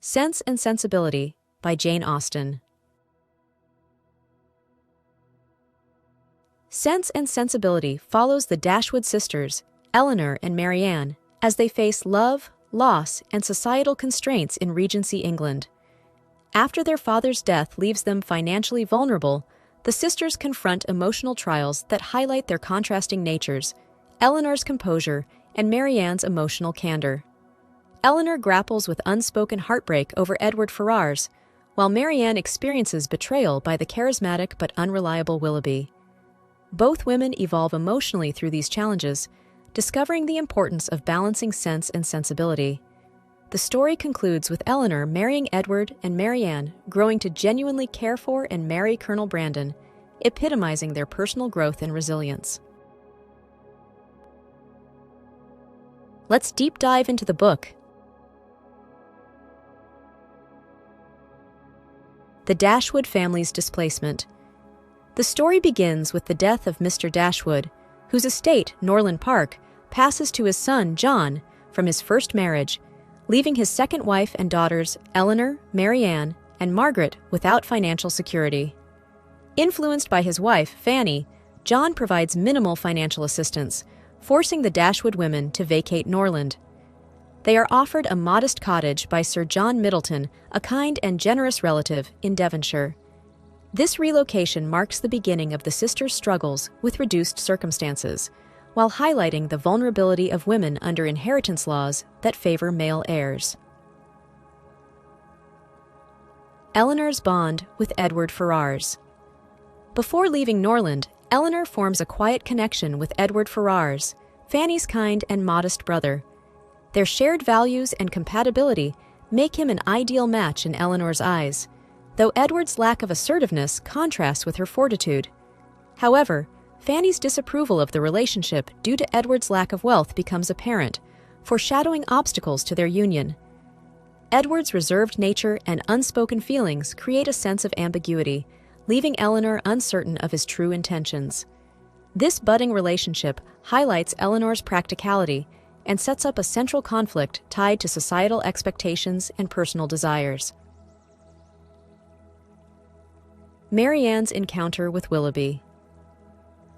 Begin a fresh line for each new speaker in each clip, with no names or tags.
Sense and Sensibility by Jane Austen. Sense and Sensibility follows the Dashwood sisters, Eleanor and Marianne, as they face love, loss, and societal constraints in Regency England. After their father's death leaves them financially vulnerable, the sisters confront emotional trials that highlight their contrasting natures, Eleanor's composure and Marianne's emotional candor. Eleanor grapples with unspoken heartbreak over Edward Ferrars, while Marianne experiences betrayal by the charismatic but unreliable Willoughby. Both women evolve emotionally through these challenges, discovering the importance of balancing sense and sensibility. The story concludes with Eleanor marrying Edward and Marianne growing to genuinely care for and marry Colonel Brandon, epitomizing their personal growth and resilience. Let's deep dive into the book. The Dashwood family's displacement. The story begins with the death of Mr. Dashwood, whose estate, Norland Park, passes to his son, John, from his first marriage, leaving his second wife and daughters, Eleanor, Marianne, and Margaret, without financial security. Influenced by his wife, Fanny, John provides minimal financial assistance, forcing the Dashwood women to vacate Norland. They are offered a modest cottage by Sir John Middleton, a kind and generous relative, in Devonshire. This relocation marks the beginning of the sisters' struggles with reduced circumstances, while highlighting the vulnerability of women under inheritance laws that favor male heirs. Eleanor's bond with Edward Ferrars. Before leaving Norland, Eleanor forms a quiet connection with Edward Ferrars, Fanny's kind and modest brother. Their shared values and compatibility make him an ideal match in Eleanor's eyes, though Edward's lack of assertiveness contrasts with her fortitude. However, Fanny's disapproval of the relationship due to Edward's lack of wealth becomes apparent, foreshadowing obstacles to their union. Edward's reserved nature and unspoken feelings create a sense of ambiguity, leaving Eleanor uncertain of his true intentions. This budding relationship highlights Eleanor's practicality and sets up a central conflict tied to societal expectations and personal desires. Marianne's encounter with Willoughby.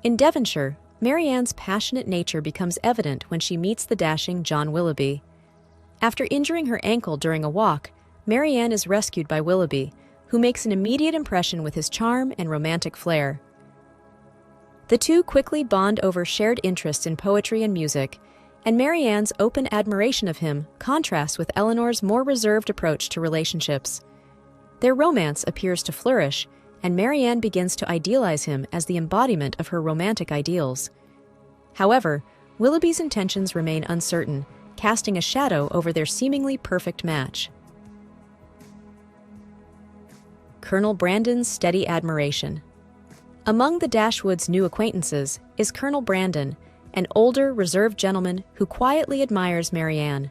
In Devonshire, Marianne's passionate nature becomes evident when she meets the dashing John Willoughby. After injuring her ankle during a walk, Marianne is rescued by Willoughby, who makes an immediate impression with his charm and romantic flair. The two quickly bond over shared interests in poetry and music, and Marianne's open admiration of him contrasts with Eleanor's more reserved approach to relationships. Their romance appears to flourish, and Marianne begins to idealize him as the embodiment of her romantic ideals. However, Willoughby's intentions remain uncertain, casting a shadow over their seemingly perfect match. Colonel Brandon's steady admiration. Among the Dashwoods' new acquaintances is Colonel Brandon, an older, reserved gentleman who quietly admires Marianne.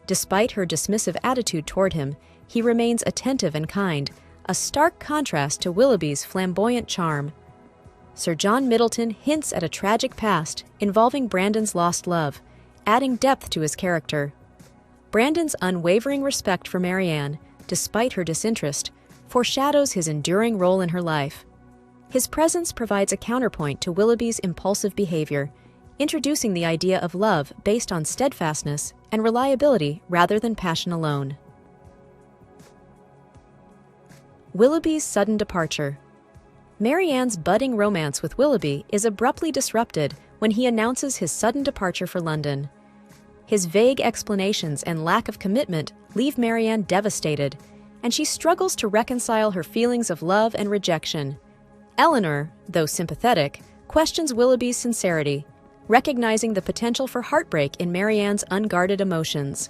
Despite her dismissive attitude toward him, he remains attentive and kind, a stark contrast to Willoughby's flamboyant charm. Sir John Middleton hints at a tragic past involving Brandon's lost love, adding depth to his character. Brandon's unwavering respect for Marianne, despite her disinterest, foreshadows his enduring role in her life. His presence provides a counterpoint to Willoughby's impulsive behavior, introducing the idea of love based on steadfastness and reliability rather than passion alone. Willoughby's sudden departure. Marianne's budding romance with Willoughby is abruptly disrupted when he announces his sudden departure for London. His vague explanations and lack of commitment leave Marianne devastated, and she struggles to reconcile her feelings of love and rejection. Eleanor, though sympathetic, questions Willoughby's sincerity, recognizing the potential for heartbreak in Marianne's unguarded emotions.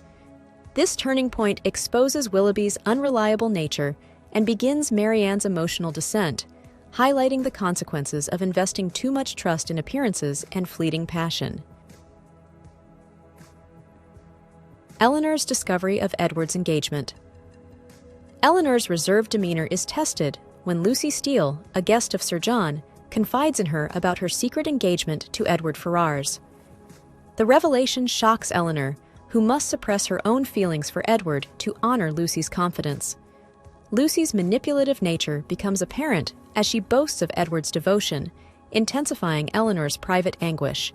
This turning point exposes Willoughby's unreliable nature and begins Marianne's emotional descent, highlighting the consequences of investing too much trust in appearances and fleeting passion. Eleanor's discovery of Edward's engagement. Eleanor's reserved demeanor is tested when Lucy Steele, a guest of Sir John, confides in her about her secret engagement to Edward Ferrars. The revelation shocks Eleanor, who must suppress her own feelings for Edward to honor Lucy's confidence. Lucy's manipulative nature becomes apparent as she boasts of Edward's devotion, intensifying Eleanor's private anguish.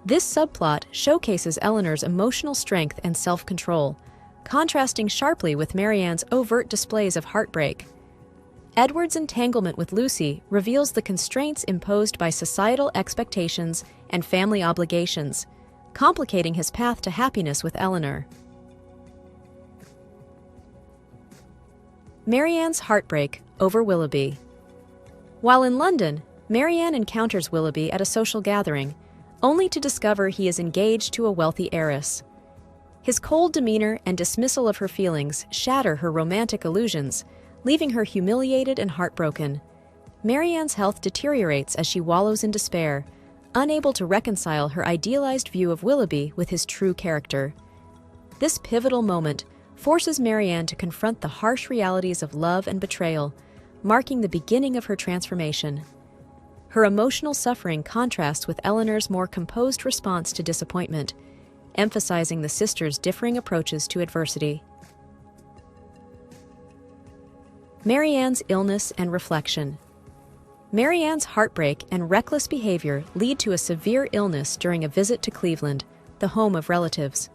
This subplot showcases Eleanor's emotional strength and self-control, contrasting sharply with Marianne's overt displays of heartbreak. Edward's entanglement with Lucy reveals the constraints imposed by societal expectations and family obligations, complicating his path to happiness with Eleanor. Marianne's heartbreak over Willoughby. While in London, Marianne encounters Willoughby at a social gathering, only to discover he is engaged to a wealthy heiress. His cold demeanor and dismissal of her feelings shatter her romantic illusions, leaving her humiliated and heartbroken. Marianne's health deteriorates as she wallows in despair, unable to reconcile her idealized view of Willoughby with his true character. This pivotal moment forces Marianne to confront the harsh realities of love and betrayal, marking the beginning of her transformation. Her emotional suffering contrasts with Eleanor's more composed response to disappointment, emphasizing the sisters' differing approaches to adversity. Marianne's illness and reflection. Marianne's heartbreak and reckless behavior lead to a severe illness during a visit to Cleveland, the home of relatives.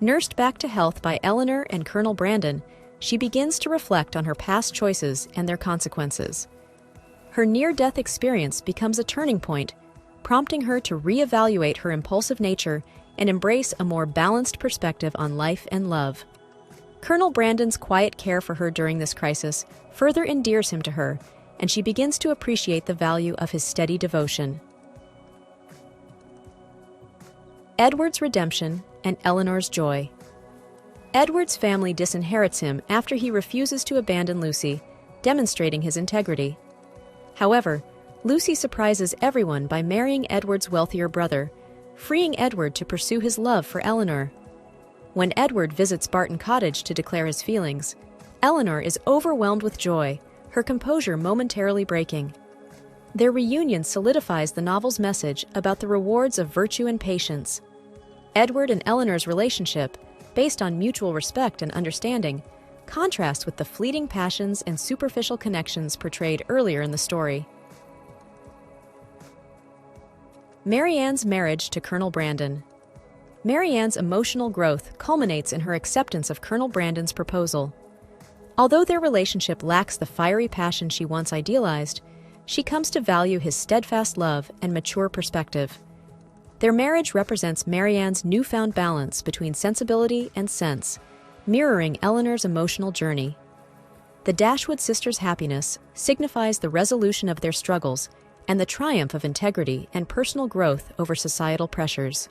Nursed back to health by Eleanor and Colonel Brandon, she begins to reflect on her past choices and their consequences. Her near-death experience becomes a turning point, prompting her to reevaluate her impulsive nature and embrace a more balanced perspective on life and love. Colonel Brandon's quiet care for her during this crisis further endears him to her, and she begins to appreciate the value of his steady devotion. Edward's redemption and Eleanor's joy. Edward's family disinherits him after he refuses to abandon Lucy, demonstrating his integrity. However, Lucy surprises everyone by marrying Edward's wealthier brother, freeing Edward to pursue his love for Eleanor. When Edward visits Barton Cottage to declare his feelings, Eleanor is overwhelmed with joy, her composure momentarily breaking. Their reunion solidifies the novel's message about the rewards of virtue and patience. Edward and Eleanor's relationship, based on mutual respect and understanding, contrasts with the fleeting passions and superficial connections portrayed earlier in the story. Marianne's marriage to Colonel Brandon. Marianne's emotional growth culminates in her acceptance of Colonel Brandon's proposal. Although their relationship lacks the fiery passion she once idealized, she comes to value his steadfast love and mature perspective. Their marriage represents Marianne's newfound balance between sensibility and sense, mirroring Eleanor's emotional journey. The Dashwood sisters' happiness signifies the resolution of their struggles and the triumph of integrity and personal growth over societal pressures.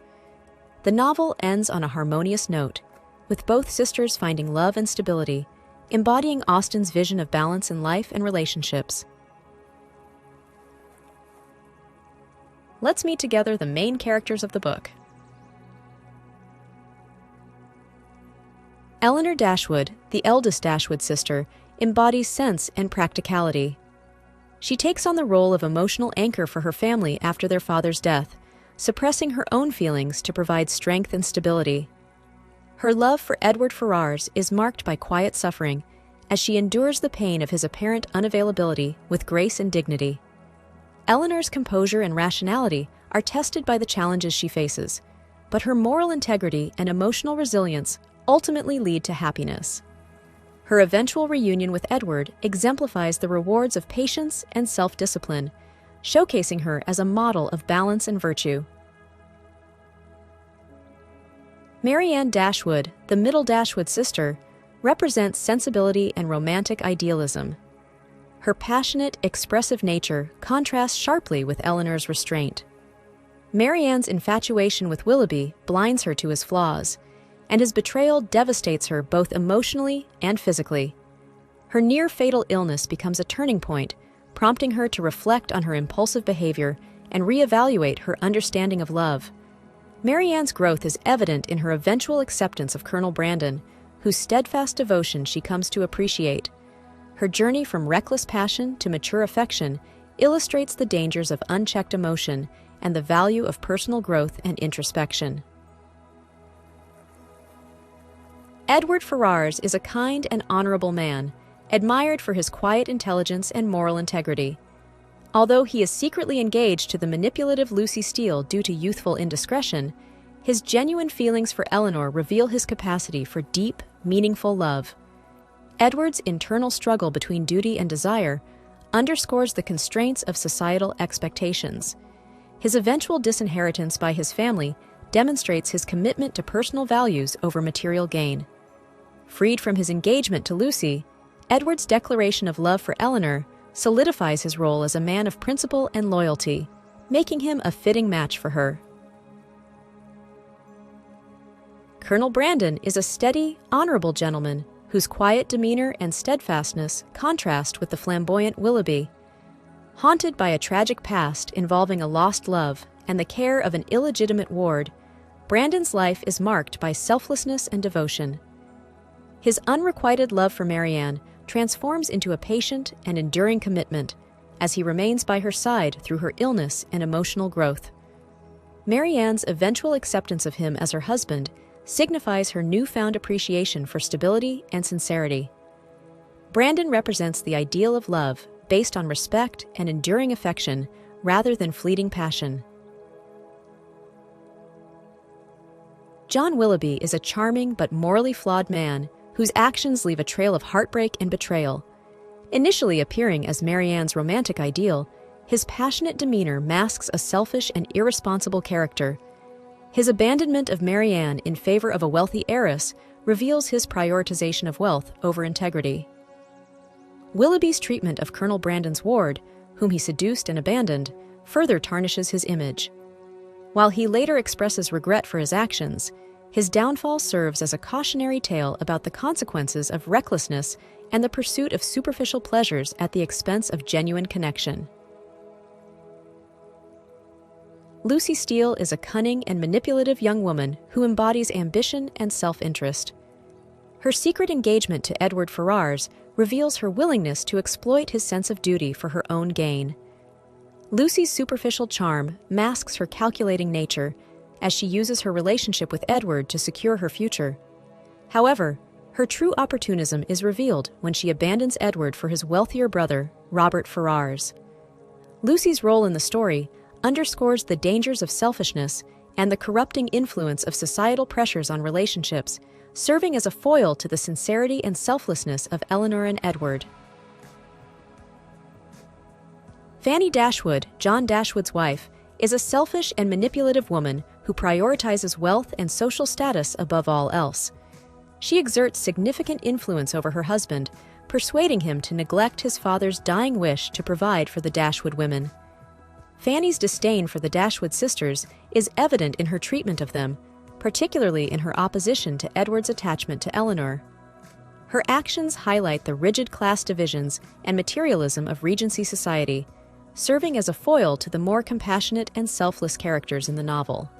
The novel ends on a harmonious note, with both sisters finding love and stability, embodying Austen's vision of balance in life and relationships. Let's meet together the main characters of the book. Eleanor Dashwood, the eldest Dashwood sister, embodies sense and practicality. She takes on the role of emotional anchor for her family after their father's death, suppressing her own feelings to provide strength and stability. Her love for Edward Ferrars is marked by quiet suffering, as she endures the pain of his apparent unavailability with grace and dignity. Eleanor's composure and rationality are tested by the challenges she faces, but her moral integrity and emotional resilience ultimately lead to happiness. Her eventual reunion with Edward exemplifies the rewards of patience and self-discipline, showcasing her as a model of balance and virtue. Marianne Dashwood, the middle Dashwood sister, represents sensibility and romantic idealism. Her passionate, expressive nature contrasts sharply with Eleanor's restraint. Marianne's infatuation with Willoughby blinds her to his flaws, and his betrayal devastates her both emotionally and physically. Her near-fatal illness becomes a turning point, prompting her to reflect on her impulsive behavior and reevaluate her understanding of love. Marianne's growth is evident in her eventual acceptance of Colonel Brandon, whose steadfast devotion she comes to appreciate. Her journey from reckless passion to mature affection illustrates the dangers of unchecked emotion and the value of personal growth and introspection. Edward Ferrars is a kind and honorable man, admired for his quiet intelligence and moral integrity. Although he is secretly engaged to the manipulative Lucy Steele due to youthful indiscretion, his genuine feelings for Eleanor reveal his capacity for deep, meaningful love. Edward's internal struggle between duty and desire underscores the constraints of societal expectations. His eventual disinheritance by his family demonstrates his commitment to personal values over material gain. Freed from his engagement to Lucy, Edward's declaration of love for Eleanor solidifies his role as a man of principle and loyalty, making him a fitting match for her. Colonel Brandon is a steady, honorable gentleman whose quiet demeanor and steadfastness contrast with the flamboyant Willoughby. Haunted by a tragic past involving a lost love and the care of an illegitimate ward, Brandon's life is marked by selflessness and devotion. His unrequited love for Marianne transforms into a patient and enduring commitment as he remains by her side through her illness and emotional growth. Marianne's eventual acceptance of him as her husband signifies her newfound appreciation for stability and sincerity. Brandon represents the ideal of love based on respect and enduring affection rather than fleeting passion. John Willoughby is a charming but morally flawed man whose actions leave a trail of heartbreak and betrayal. Initially appearing as Marianne's romantic ideal, his passionate demeanor masks a selfish and irresponsible character. His abandonment of Marianne in favor of a wealthy heiress reveals his prioritization of wealth over integrity. Willoughby's treatment of Colonel Brandon's ward, whom he seduced and abandoned, further tarnishes his image. While he later expresses regret for his actions, his downfall serves as a cautionary tale about the consequences of recklessness and the pursuit of superficial pleasures at the expense of genuine connection. Lucy Steele is a cunning and manipulative young woman who embodies ambition and self-interest. Her secret engagement to Edward Ferrars reveals her willingness to exploit his sense of duty for her own gain. Lucy's superficial charm masks her calculating nature as she uses her relationship with Edward to secure her future. However, her true opportunism is revealed when she abandons Edward for his wealthier brother, Robert Ferrars. Lucy's role in the story underscores the dangers of selfishness and the corrupting influence of societal pressures on relationships, serving as a foil to the sincerity and selflessness of Eleanor and Edward. Fanny Dashwood, John Dashwood's wife, is a selfish and manipulative woman who prioritizes wealth and social status above all else. She exerts significant influence over her husband, persuading him to neglect his father's dying wish to provide for the Dashwood women. Fanny's disdain for the Dashwood sisters is evident in her treatment of them, particularly in her opposition to Edward's attachment to Eleanor. Her actions highlight the rigid class divisions and materialism of Regency society, serving as a foil to the more compassionate and selfless characters in the novel.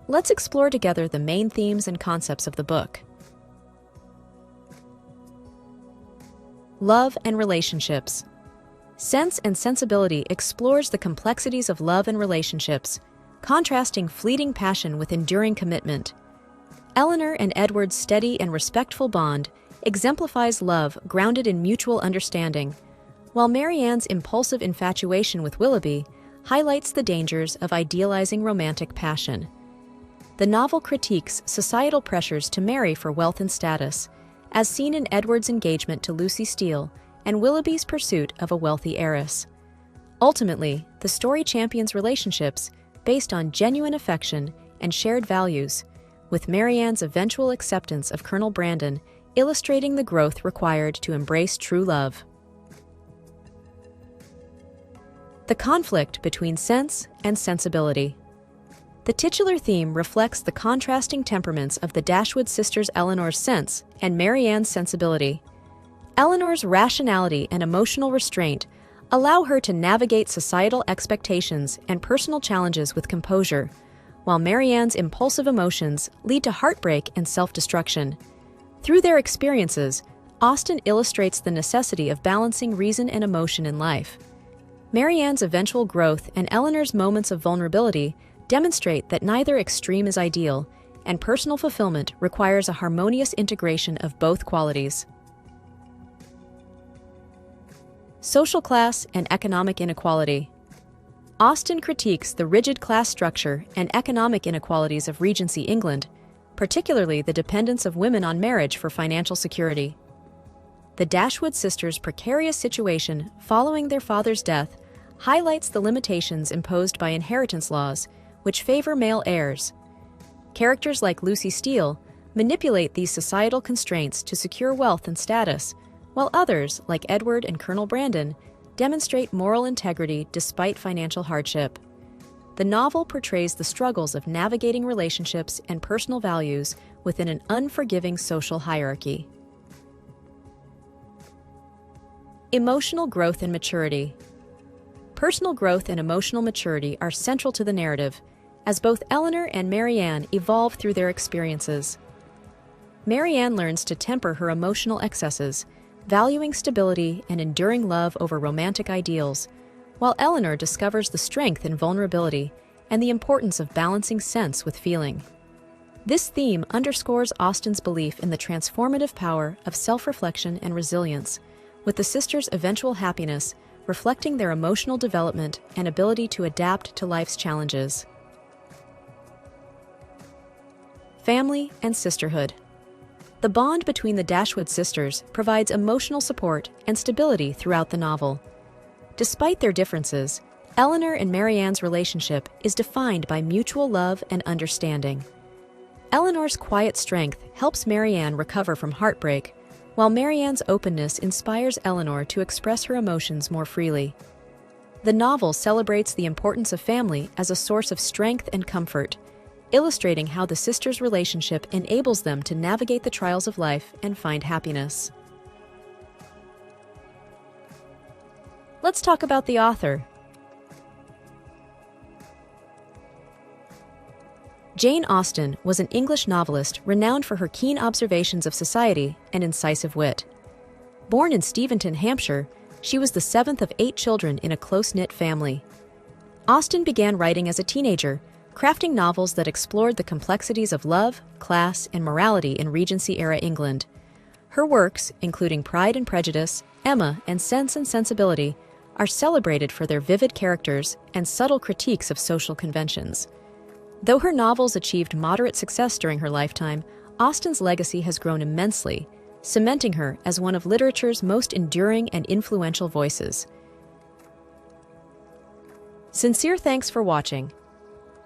Let's explore together the main themes and concepts of the book. Love and relationships. Sense and Sensibility explores the complexities of love and relationships, contrasting fleeting passion with enduring commitment. Eleanor and Edward's steady and respectful bond exemplifies love grounded in mutual understanding, while Marianne's impulsive infatuation with Willoughby highlights the dangers of idealizing romantic passion. The novel critiques societal pressures to marry for wealth and status, as seen in Edward's engagement to Lucy Steele and Willoughby's pursuit of a wealthy heiress. Ultimately, the story champions relationships based on genuine affection and shared values, with Marianne's eventual acceptance of Colonel Brandon illustrating the growth required to embrace true love. The conflict between sense and sensibility. The titular theme reflects the contrasting temperaments of the Dashwood sisters' Eleanor's sense and Marianne's sensibility. Eleanor's rationality and emotional restraint allow her to navigate societal expectations and personal challenges with composure, while Marianne's impulsive emotions lead to heartbreak and self-destruction. Through their experiences, Austen illustrates the necessity of balancing reason and emotion in life. Marianne's eventual growth and Eleanor's moments of vulnerability demonstrate that neither extreme is ideal, and personal fulfillment requires a harmonious integration of both qualities. Social class and economic inequality. Austen critiques the rigid class structure and economic inequalities of Regency England, particularly the dependence of women on marriage for financial security. The Dashwood sisters' precarious situation following their father's death highlights the limitations imposed by inheritance laws, which favor male heirs. Characters like Lucy Steele manipulate these societal constraints to secure wealth and status, while others, like Edward and Colonel Brandon, demonstrate moral integrity despite financial hardship. The novel portrays the struggles of navigating relationships and personal values within an unforgiving social hierarchy. Emotional growth and maturity. Personal growth and emotional maturity are central to the narrative, as both Eleanor and Marianne evolve through their experiences. Marianne learns to temper her emotional excesses, valuing stability and enduring love over romantic ideals, while Eleanor discovers the strength in vulnerability and the importance of balancing sense with feeling. This theme underscores Austen's belief in the transformative power of self-reflection and resilience, with the sisters' eventual happiness reflecting their emotional development and ability to adapt to life's challenges. Family and sisterhood. The bond between the Dashwood sisters provides emotional support and stability throughout the novel. Despite their differences, Eleanor and Marianne's relationship is defined by mutual love and understanding. Eleanor's quiet strength helps Marianne recover from heartbreak, while Marianne's openness inspires Eleanor to express her emotions more freely. The novel celebrates the importance of family as a source of strength and comfort, illustrating how the sisters' relationship enables them to navigate the trials of life and find happiness. Let's talk about the author. Jane Austen was an English novelist renowned for her keen observations of society and incisive wit. Born in Steventon, Hampshire, she was the seventh of 8 children in a close-knit family. Austen began writing as a teenager, crafting novels that explored the complexities of love, class, and morality in Regency-era England. Her works, including Pride and Prejudice, Emma, and Sense and Sensibility, are celebrated for their vivid characters and subtle critiques of social conventions. Though her novels achieved moderate success during her lifetime, Austen's legacy has grown immensely, cementing her as one of literature's most enduring and influential voices. Sincere thanks for watching.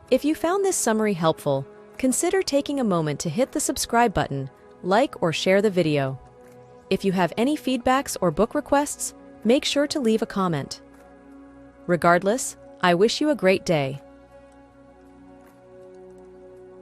If you found this summary helpful, consider taking a moment to hit the subscribe button, like or share the video. If you have any feedbacks or book requests, make sure to leave a comment. Regardless, I wish you a great day.